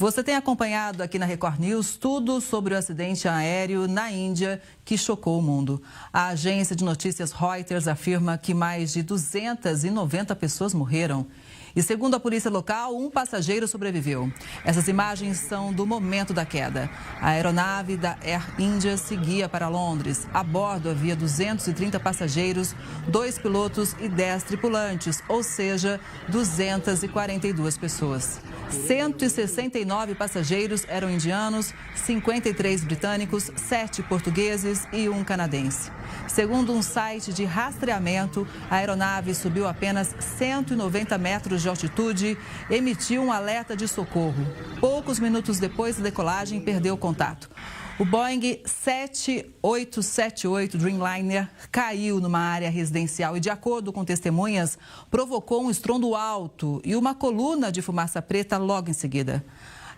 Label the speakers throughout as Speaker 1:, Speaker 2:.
Speaker 1: Você tem acompanhado aqui na Record News tudo sobre o acidente aéreo na Índia que chocou o mundo. A agência de notícias Reuters afirma que mais de 290 pessoas morreram. E segundo a polícia local, um passageiro sobreviveu. Essas imagens são do momento da queda. A aeronave da Air India seguia para Londres. A bordo havia 230 passageiros, 2 pilotos e 10 tripulantes, ou seja, 242 pessoas. 169 passageiros eram indianos, 53 britânicos, 7 portugueses e 1 canadense. Segundo um site de rastreamento, a aeronave subiu apenas 190 metros de altitude e emitiu um alerta de socorro. Poucos minutos depois da decolagem, perdeu o contato. O Boeing 7878 Dreamliner caiu numa área residencial e, de acordo com testemunhas, provocou um estrondo alto e uma coluna de fumaça preta logo em seguida.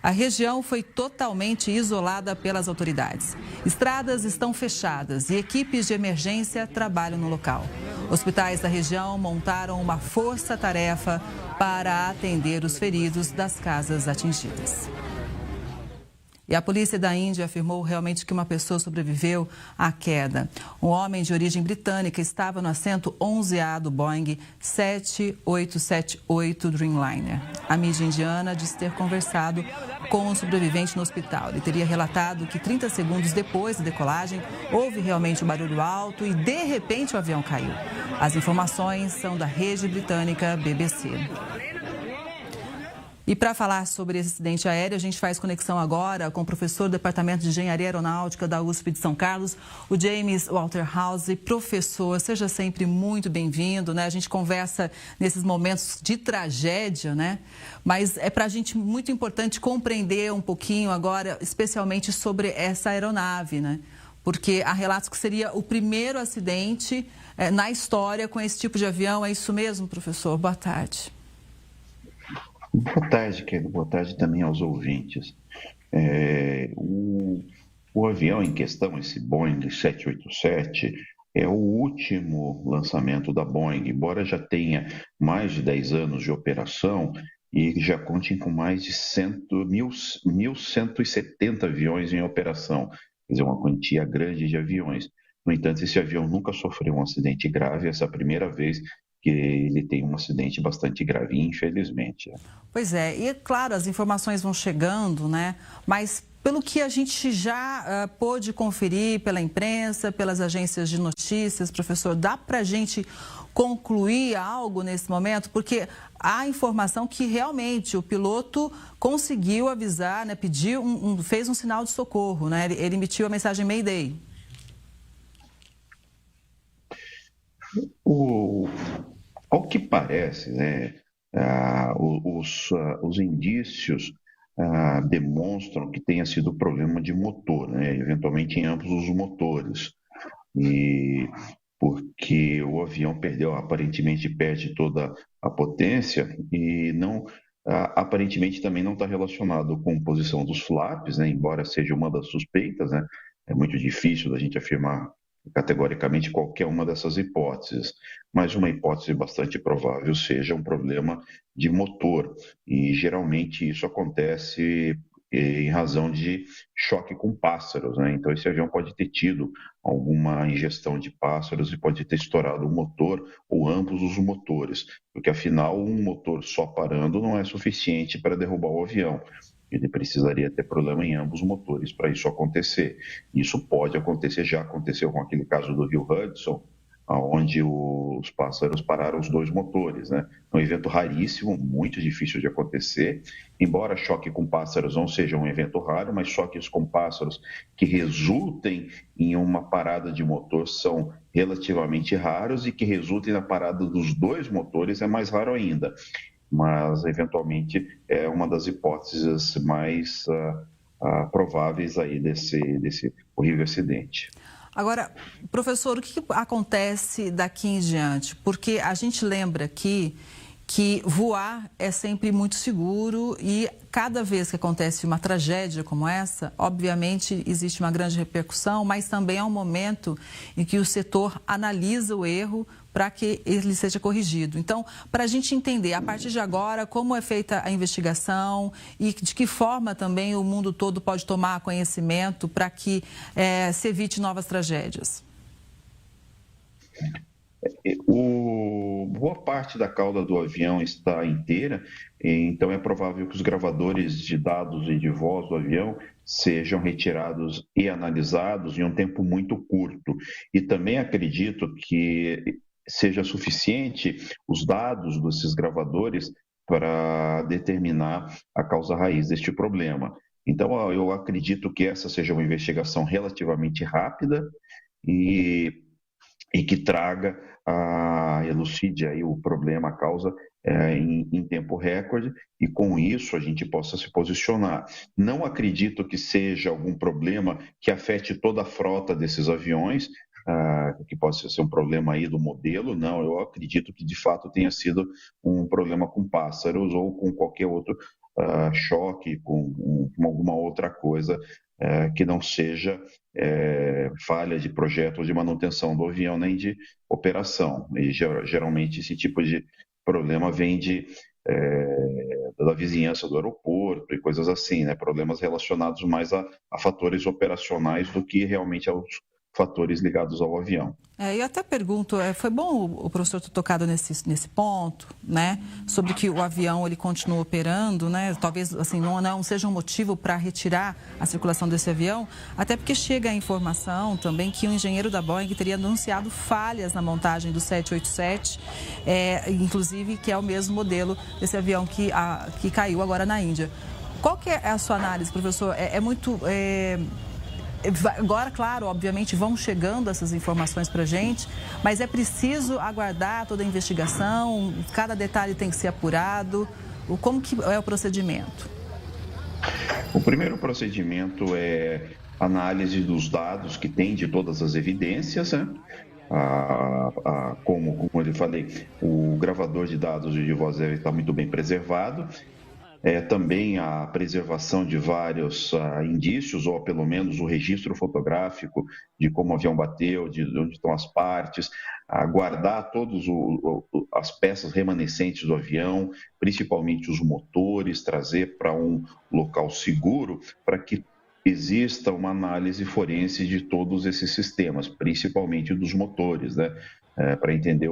Speaker 1: A região foi totalmente isolada pelas autoridades. Estradas estão fechadas e equipes de emergência trabalham no local. Hospitais da região montaram uma força-tarefa para atender os feridos das casas atingidas. E a polícia da Índia afirmou realmente que uma pessoa sobreviveu à queda. Um homem de origem britânica estava no assento 11A do Boeing 7878 Dreamliner. A mídia indiana disse ter conversado com o sobrevivente no hospital. Ele teria relatado que 30 segundos depois da decolagem, houve realmente um barulho alto e, de repente, o avião caiu. As informações são da rede britânica BBC. E para falar sobre esse acidente aéreo, a gente faz conexão agora com o professor do Departamento de Engenharia Aeronáutica da USP de São Carlos, o James Waterhouse. Professor, seja sempre muito bem-vindo, né? A gente conversa nesses momentos de tragédia, né? Mas é para a gente muito importante compreender um pouquinho agora, especialmente sobre essa aeronave, né? Porque há relatos que seria o primeiro acidente na história com esse tipo de avião. É isso mesmo, professor? Boa tarde.
Speaker 2: Boa tarde, querido. Boa tarde também aos ouvintes. O avião em questão, esse Boeing 787, é o último lançamento da Boeing, embora já tenha mais de 10 anos de operação e já conte com mais de 1.170 aviões em operação, quer dizer, uma quantia grande de aviões. No entanto, esse avião nunca sofreu um acidente grave, essa é a primeira vez que ele tem um acidente bastante grave, infelizmente.
Speaker 1: Pois é, e claro, as informações vão chegando, né? Mas pelo que a gente já pôde conferir pela imprensa, pelas agências de notícias, professor, dá para a gente concluir algo nesse momento? Porque há informação que realmente o piloto conseguiu avisar, né? Fez um sinal de socorro, né? Ele emitiu a mensagem Mayday.
Speaker 2: Ao que parece, né, os indícios demonstram que tenha sido problema de motor, né, eventualmente em ambos os motores, e porque o avião aparentemente perde toda a potência e aparentemente também não está relacionado com a posição dos flaps, né, embora seja uma das suspeitas, né, é muito difícil da gente afirmar categoricamente qualquer uma dessas hipóteses, mas uma hipótese bastante provável seja um problema de motor, e geralmente isso acontece em razão de choque com pássaros, né? Então esse avião pode ter tido alguma ingestão de pássaros e pode ter estourado o motor ou ambos os motores, porque afinal um motor só parando não é suficiente para derrubar o avião. Ele precisaria ter problema em ambos os motores para isso acontecer. Isso pode acontecer, já aconteceu com aquele caso do Rio Hudson, onde os pássaros pararam os 2 motores, né? É um evento raríssimo, muito difícil de acontecer, embora choque com pássaros não seja um evento raro, mas choques com pássaros que resultem em uma parada de motor são relativamente raros, e que resultem na parada dos 2 motores é mais raro ainda. Mas, eventualmente, é uma das hipóteses mais prováveis aí desse horrível acidente.
Speaker 1: Agora, professor, o que acontece daqui em diante? Porque a gente lembra aqui que voar é sempre muito seguro e cada vez que acontece uma tragédia como essa, obviamente existe uma grande repercussão, mas também é um momento em que o setor analisa o erro para que ele seja corrigido. Então, para a gente entender, a partir de agora, como é feita a investigação e de que forma também o mundo todo pode tomar conhecimento para que se evite novas tragédias.
Speaker 2: Boa parte da cauda do avião está inteira, então é provável que os gravadores de dados e de voz do avião sejam retirados e analisados em um tempo muito curto. E também acredito que seja suficiente os dados desses gravadores para determinar a causa raiz deste problema. Então, eu acredito que essa seja uma investigação relativamente rápida e que traga, elucide aí o problema, a causa, em tempo recorde, e com isso a gente possa se posicionar. Não acredito que seja algum problema que afete toda a frota desses aviões, que possa ser um problema aí do modelo, não, eu acredito que de fato tenha sido um problema com pássaros ou com qualquer outro choque, com alguma outra coisa que não seja falha de projeto ou de manutenção do avião, nem de operação. E geralmente esse tipo de problema vem da vizinhança do aeroporto e coisas assim, né? Problemas relacionados mais a fatores operacionais do que realmente aos fatores ligados ao avião.
Speaker 1: Eu até pergunto, foi bom o professor ter tocado nesse ponto, né? Sobre que o avião ele continua operando, né? Talvez assim não seja um motivo para retirar a circulação desse avião, até porque chega a informação também que o engenheiro da Boeing teria anunciado falhas na montagem do 787, inclusive que é o mesmo modelo desse avião que caiu agora na Índia. Qual que é a sua análise, professor? Agora, claro, obviamente vão chegando essas informações para a gente, mas é preciso aguardar toda a investigação, cada detalhe tem que ser apurado. Como que é o procedimento?
Speaker 2: O primeiro procedimento é análise dos dados que tem de todas as evidências, né? Como eu falei, o gravador de dados de voz deve estar muito bem preservado. Também a preservação de vários indícios, ou pelo menos o registro fotográfico de como o avião bateu, de onde estão as partes, guardar todas as peças remanescentes do avião, principalmente os motores, trazer para um local seguro para que exista uma análise forense de todos esses sistemas, principalmente dos motores, né? Para entender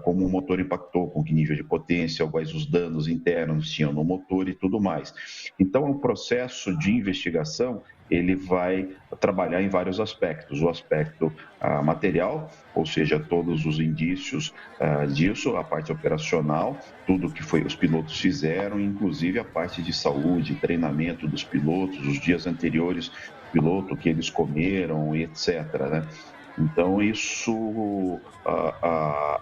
Speaker 2: como o motor impactou, com que nível de potência, quais os danos internos tinham no motor e tudo mais. Então, o processo de investigação, ele vai trabalhar em vários aspectos. O aspecto material, ou seja, todos os indícios disso, a parte operacional, tudo que os pilotos fizeram, inclusive a parte de saúde, treinamento dos pilotos, os dias anteriores do piloto, o que eles comeram, etc., né? Então, isso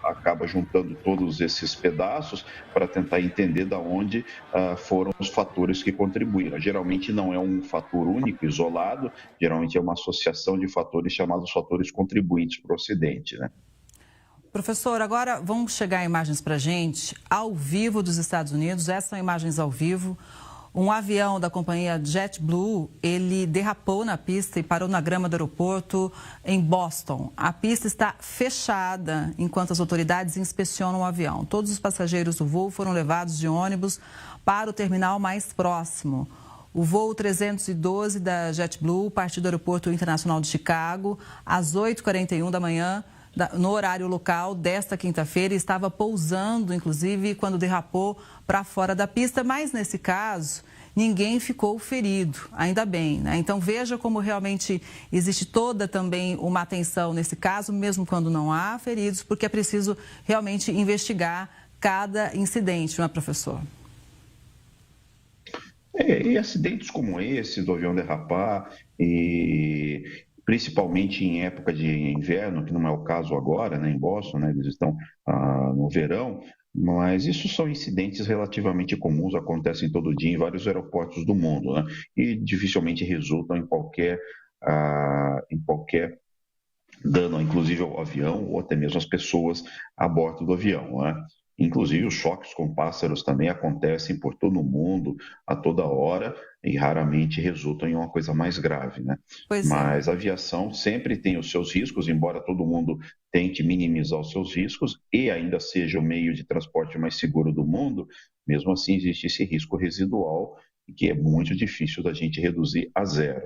Speaker 2: acaba juntando todos esses pedaços para tentar entender de onde foram os fatores que contribuíram. Geralmente não é um fator único, isolado, geralmente é uma associação de fatores chamados fatores contribuintes para o acidente, né?
Speaker 1: Professor, agora vamos chegar imagens para a gente, ao vivo dos Estados Unidos. Essas são imagens ao vivo. Um avião da companhia JetBlue, ele derrapou na pista e parou na grama do aeroporto em Boston. A pista está fechada enquanto as autoridades inspecionam o avião. Todos os passageiros do voo foram levados de ônibus para o terminal mais próximo. O voo 312 da JetBlue partiu do Aeroporto Internacional de Chicago às 8h41 da manhã, no horário local desta quinta-feira, e estava pousando, inclusive, quando derrapou para fora da pista, mas nesse caso, ninguém ficou ferido, ainda bem, né? Então, veja como realmente existe toda também uma atenção nesse caso, mesmo quando não há feridos, porque é preciso realmente investigar cada incidente, não é, professor?
Speaker 2: E acidentes como esse, do avião derrapar, e principalmente em época de inverno, que não é o caso agora, né, em Boston, né, eles estão no verão, mas isso são incidentes relativamente comuns, acontecem todo dia em vários aeroportos do mundo, né, e dificilmente resultam em qualquer dano, inclusive ao avião ou até mesmo às pessoas a bordo do avião, né? Inclusive, os choques com pássaros também acontecem por todo o mundo, a toda hora, e raramente resultam em uma coisa mais grave, né?
Speaker 1: Pois é.
Speaker 2: Mas a aviação sempre tem os seus riscos, embora todo mundo tente minimizar os seus riscos e ainda seja o meio de transporte mais seguro do mundo, mesmo assim existe esse risco residual que é muito difícil da gente reduzir a zero.